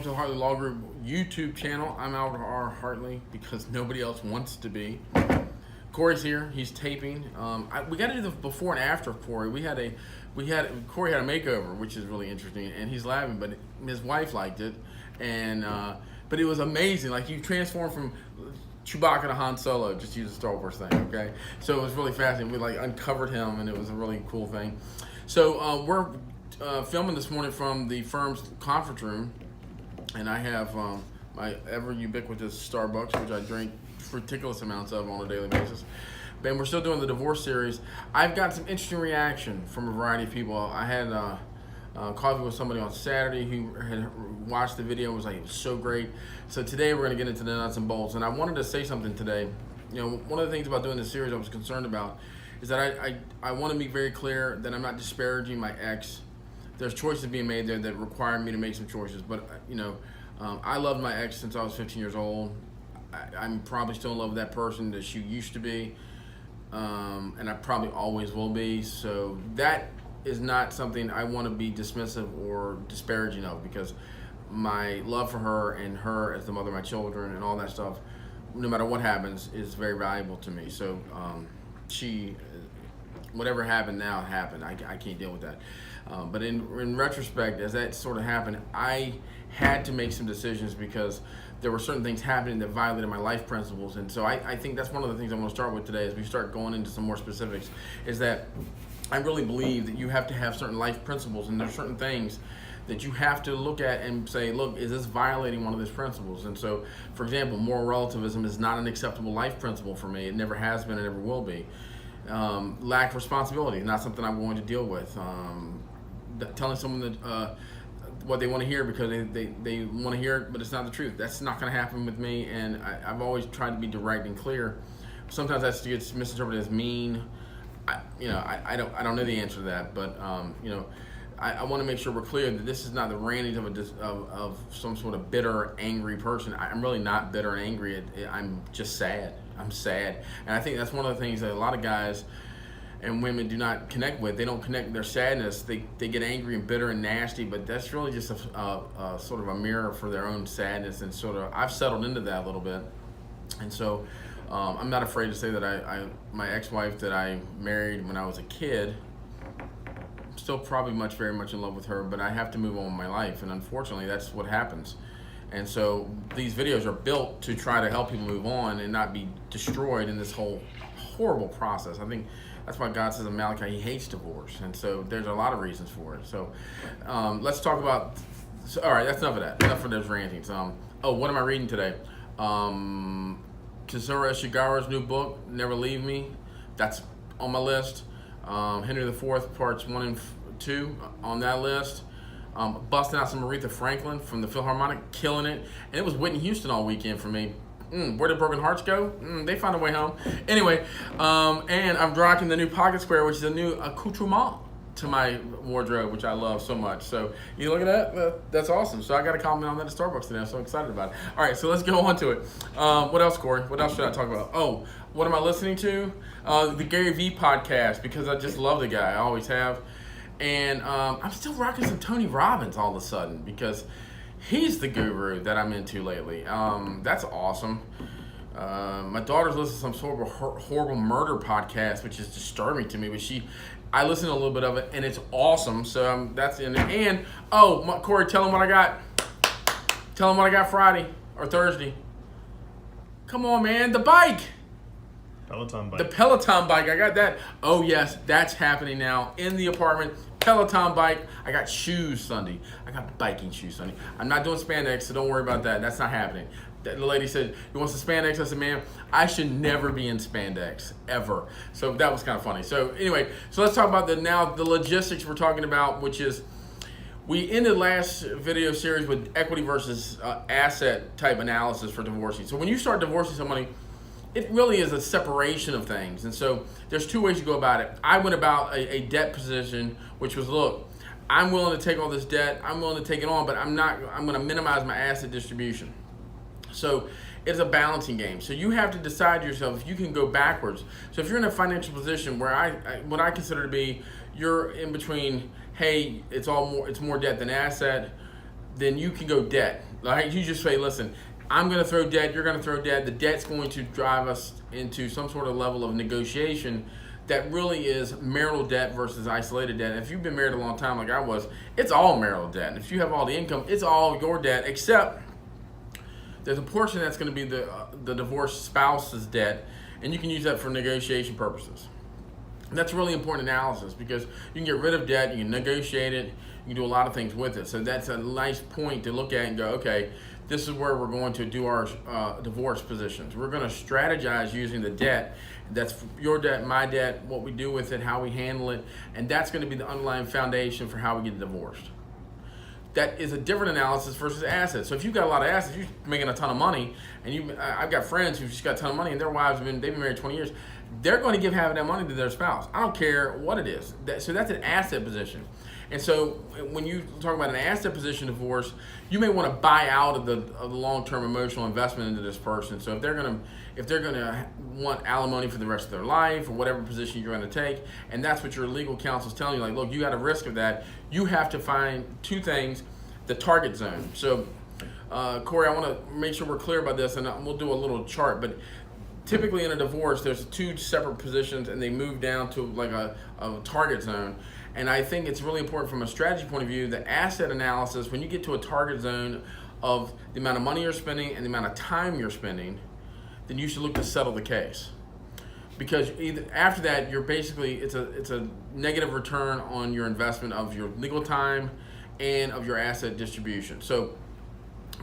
to the Hartley Law Group YouTube channel. I'm Albert R. Hartley because nobody else wants to be. Corey's here. He's taping. We got to do the before and after of Corey. Corey had a makeover, which is really interesting, and he's laughing, but his wife liked it, and but it was amazing. Like, you transformed from Chewbacca to Han Solo, just use a Star Wars thing, okay? So it was really fascinating. We like uncovered him, and it was a really cool thing. So we're filming this morning from the firm's conference room, and I have my ever ubiquitous Starbucks, which I drink ridiculous amounts of on a daily basis. And we're still doing the divorce series. I've got some interesting reaction from a variety of people. I had coffee with somebody on Saturday who had watched the video and was like, it was so great. So today we're going to get into the nuts and bolts. And I wanted to say something today. You know, one of the things about doing this series I was concerned about is that I want to be very clear that I'm not disparaging my ex. There's choices being made there that require me to make some choices. But, you know, I loved my ex since I was 15 years old. I'm probably still in love with that person that she used to be. And I probably always will be. So that is not something I want to be dismissive or disparaging of, because my love for her and her as the mother of my children and all that stuff, no matter what happens, is very valuable to me. So whatever happened now happened. I can't deal with that. But in retrospect, as that sort of happened, I had to make some decisions because there were certain things happening that violated my life principles. And so I think that's one of the things I want to start with today as we start going into some more specifics, is that I really believe that you have to have certain life principles, and there's certain things that you have to look at and say, look, is this violating one of these principles? And so, for example, moral relativism is not an acceptable life principle for me. It never has been and never will be. Lack of responsibility is not something I'm going to deal with. Telling someone that what they want to hear because they want to hear it, but it's not the truth. That's not going to happen with me, and I've always tried to be direct and clear. Sometimes that gets misinterpreted as mean. I don't know the answer to that, but I want to make sure we're clear that this is not the ranting of some sort of bitter, angry person. I'm really not bitter and angry. I'm just sad. I'm sad, and I think that's one of the things that a lot of guys and women do not connect with. They don't connect their sadness. They get angry and bitter and nasty, but that's really just a sort of a mirror for their own sadness. And sort of, I've settled into that a little bit, and so I'm not afraid to say that my ex-wife that I married when I was a kid, I'm still probably very much in love with her, but I have to move on with my life, and unfortunately that's what happens. And so these videos are built to try to help people move on and not be destroyed in this whole horrible process. I think that's why God says in Malachi He hates divorce, and so there's a lot of reasons for it. So let's talk about. All right, that's enough of that. Enough of those rantings. What am I reading today? Kazuo Ishigara's new book, Never Leave Me. That's on my list. Henry IV, parts 1 and 2 on that list. Busting out some Aretha Franklin from the Philharmonic, killing it. And it was Whitney Houston all weekend for me. Where did Broken Hearts go? They found a way home. Anyway, and I'm rocking the new Pocket Square, which is a new accoutrement to my wardrobe, which I love so much. So you look at that? That's awesome. So I got a comment on that at Starbucks today. I'm so excited about it. All right, so let's go on to it. What else, Corey? What else should I talk about? Oh, what am I listening to? The Gary Vee podcast, because I just love the guy. I always have. And I'm still rocking some Tony Robbins all of a sudden because he's the guru that I'm into lately. That's awesome. My daughter's listening to some horrible murder podcast, which is disturbing to me. But I listened to a little bit of it, and it's awesome. So that's in it. And Corey, tell him what I got. Tell him what I got Friday or Thursday. Come on, man, the bike. Peloton bike. The Peloton bike. I got that. Oh yes, that's happening now in the apartment. Peloton bike. I got shoes Sunday. I got biking shoes Sunday. I'm not doing spandex, so don't worry about that. That's not happening. The lady said, "You want some spandex?" I said, "Man, I should never be in spandex ever." So that was kind of funny. So anyway, so let's talk about the logistics we're talking about, which is we ended last video series with equity versus asset type analysis for divorcing. So when you start divorcing somebody, it really is a separation of things. And so there's two ways you go about it. I went about a debt position, which was, look, I'm willing to take all this debt. I'm willing to take it on, but I'm going to minimize my asset distribution. So it's a balancing game. So you have to decide to yourself if you can go backwards. So if you're in a financial position where what I consider to be, you're in between, hey, it's more debt than asset, then you can go debt. Like you just say, listen, I'm going to throw debt, you're going to throw debt. The debt's going to drive us into some sort of level of negotiation that really is marital debt versus isolated debt. And if you've been married a long time like I was, it's all marital debt. And if you have all the income, it's all your debt, except there's a portion that's going to be the divorced spouse's debt, and you can use that for negotiation purposes. And that's really important analysis because you can get rid of debt, you can negotiate it, you can do a lot of things with it. So that's a nice point to look at and go, okay, this is where we're going to do our divorce positions. We're going to strategize using the debt. That's your debt, my debt, what we do with it, how we handle it, and that's going to be the underlying foundation for how we get divorced. That is a different analysis versus assets. So if you've got a lot of assets, you're making a ton of money, and I've got friends who've just got a ton of money, and their wives they've been married 20 years. They're going to give half of that money to their spouse. I don't care what it is. So that's an asset position. And so when you talk about an asset position divorce, you may want to buy out of the long-term emotional investment into this person. So if they're gonna want alimony for the rest of their life or whatever position you're going to take, and that's what your legal counsel is telling you, like, look, you got a risk of that. You have to find two things: the target zone. So, Corey, I want to make sure we're clear about this, and we'll do a little chart, but. Typically in a divorce, there's two separate positions and they move down to like a target zone. And I think it's really important from a strategy point of view, the asset analysis, when you get to a target zone of the amount of money you're spending and the amount of time you're spending, then you should look to settle the case. Because after that, you're basically, it's a negative return on your investment of your legal time and of your asset distribution. So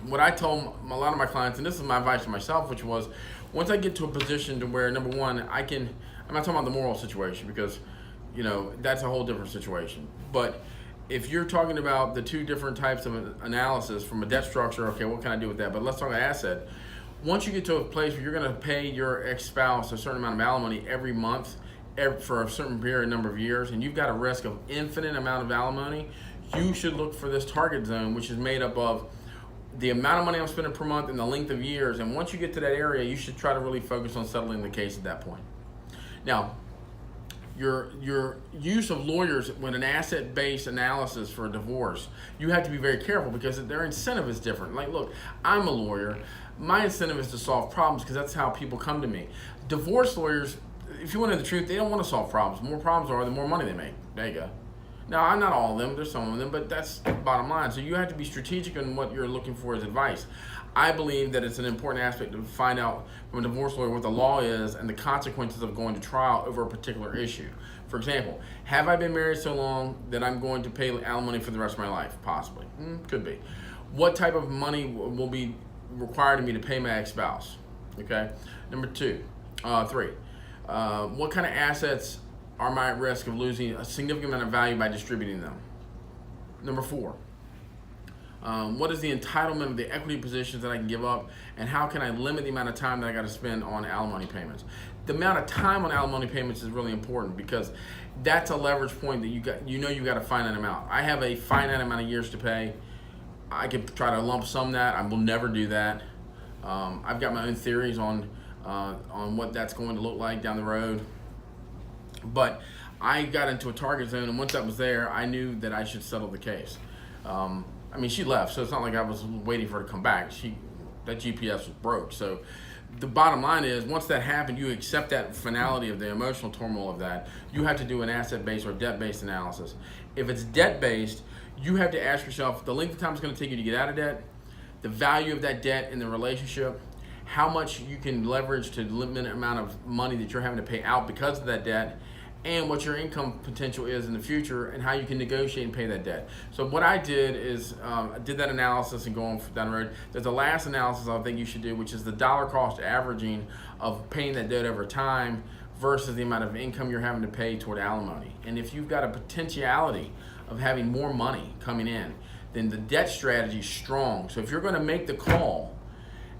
what I told a lot of my clients, and this is my advice to myself, which was, once I get to a position to where, number one, I'm not talking about the moral situation because, that's a whole different situation. But if you're talking about the two different types of analysis from a debt structure, okay, what can I do with that? But let's talk about asset. Once you get to a place where you're going to pay your ex-spouse a certain amount of alimony every month for a certain period number of years, and you've got a risk of infinite amount of alimony, you should look for this target zone, which is made up of the amount of money I'm spending per month and the length of years. And once you get to that area, you should try to really focus on settling the case at that point. Now, your use of lawyers with an asset-based analysis for a divorce, you have to be very careful because their incentive is different. Like, look, I'm a lawyer. My incentive is to solve problems because that's how people come to me. Divorce lawyers, if you want to know the truth, they don't want to solve problems. The more problems there are, the more money they make. There you go. Now, I'm not all of them, there's some of them, but that's the bottom line. So you have to be strategic in what you're looking for as advice. I believe that it's an important aspect to find out from a divorce lawyer what the law is and the consequences of going to trial over a particular issue. For example, have I been married so long that I'm going to pay alimony for the rest of my life? Possibly. Could be. What type of money will be required of me to pay my ex-spouse? Okay. Number three, what kind of assets are my at risk of losing a significant amount of value by distributing them? Number four, what is the entitlement of the equity positions that I can give up, and how can I limit the amount of time that I got to spend on alimony payments? The amount of time on alimony payments is really important because that's a leverage point that you got a finite amount. I have a finite amount of years to pay. I could try to lump sum that. I will never do that. I've got my own theories on what that's going to look like down the road. But I got into a target zone, and once that was there, I knew that I should settle the case. She left, so it's not like I was waiting for her to come back. That GPS was broke. So the bottom line is, once that happened, you accept that finality of the emotional turmoil of that. You have to do an asset-based or debt-based analysis. If it's debt-based, you have to ask yourself the length of time it's going to take you to get out of debt, the value of that debt in the relationship, how much you can leverage to limit the amount of money that you're having to pay out because of that debt, and what your income potential is in the future and how you can negotiate and pay that debt. So what I did is I did that analysis and going down the road. There's a last analysis I think you should do, which is the dollar cost averaging of paying that debt over time versus the amount of income you're having to pay toward alimony. And if you've got a potentiality of having more money coming in, then the debt strategy is strong. So if you're going to make the call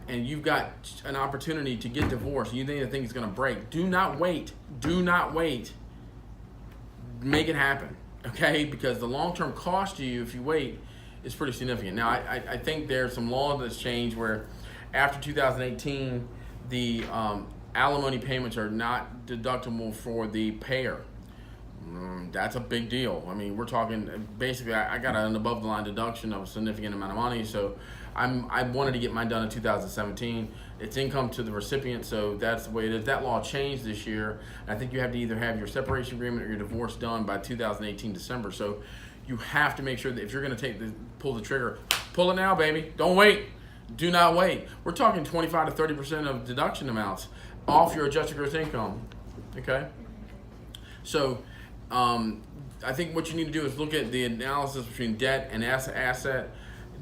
and you've got an opportunity to get divorced and you think the thing is going to break, do not wait. Make it happen, okay? Because the long-term cost to you if you wait is pretty significant. Now, I think there's some law that's changed where after 2018, the alimony payments are not deductible for the payer. that's a big deal. I mean, we're talking basically. I got an above the line deduction of a significant amount of money, so I wanted to get mine done in 2017. It's income to the recipient, so that's the way it is. That law changed this year. I think you have to either have your separation agreement or your divorce done by 2018 December. So you have to make sure that if you're going to pull the trigger, pull it now, baby. Don't wait. Do not wait. We're talking 25 to 30% of deduction amounts off your adjusted gross income. Okay. So, I think what you need to do is look at the analysis between debt and asset,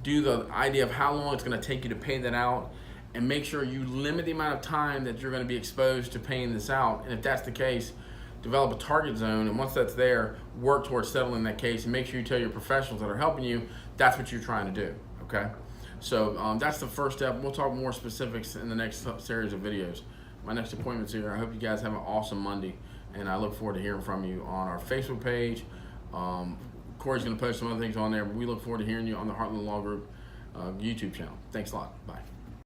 do the idea of how long it's going to take you to pay that out, and make sure you limit the amount of time that you're going to be exposed to paying this out. And if that's the case, develop a target zone, and once that's there, work towards settling that case, and make sure you tell your professionals that are helping you that's what you're trying to do. Okay, so that's the first step. We'll talk more specifics in the next series of videos. My next appointment's here. I hope you guys have an awesome Monday, and I look forward to hearing from you on our Facebook page. Corey's going to post some other things on there, but we look forward to hearing you on the Heartland Law Group YouTube channel. Thanks a lot. Bye.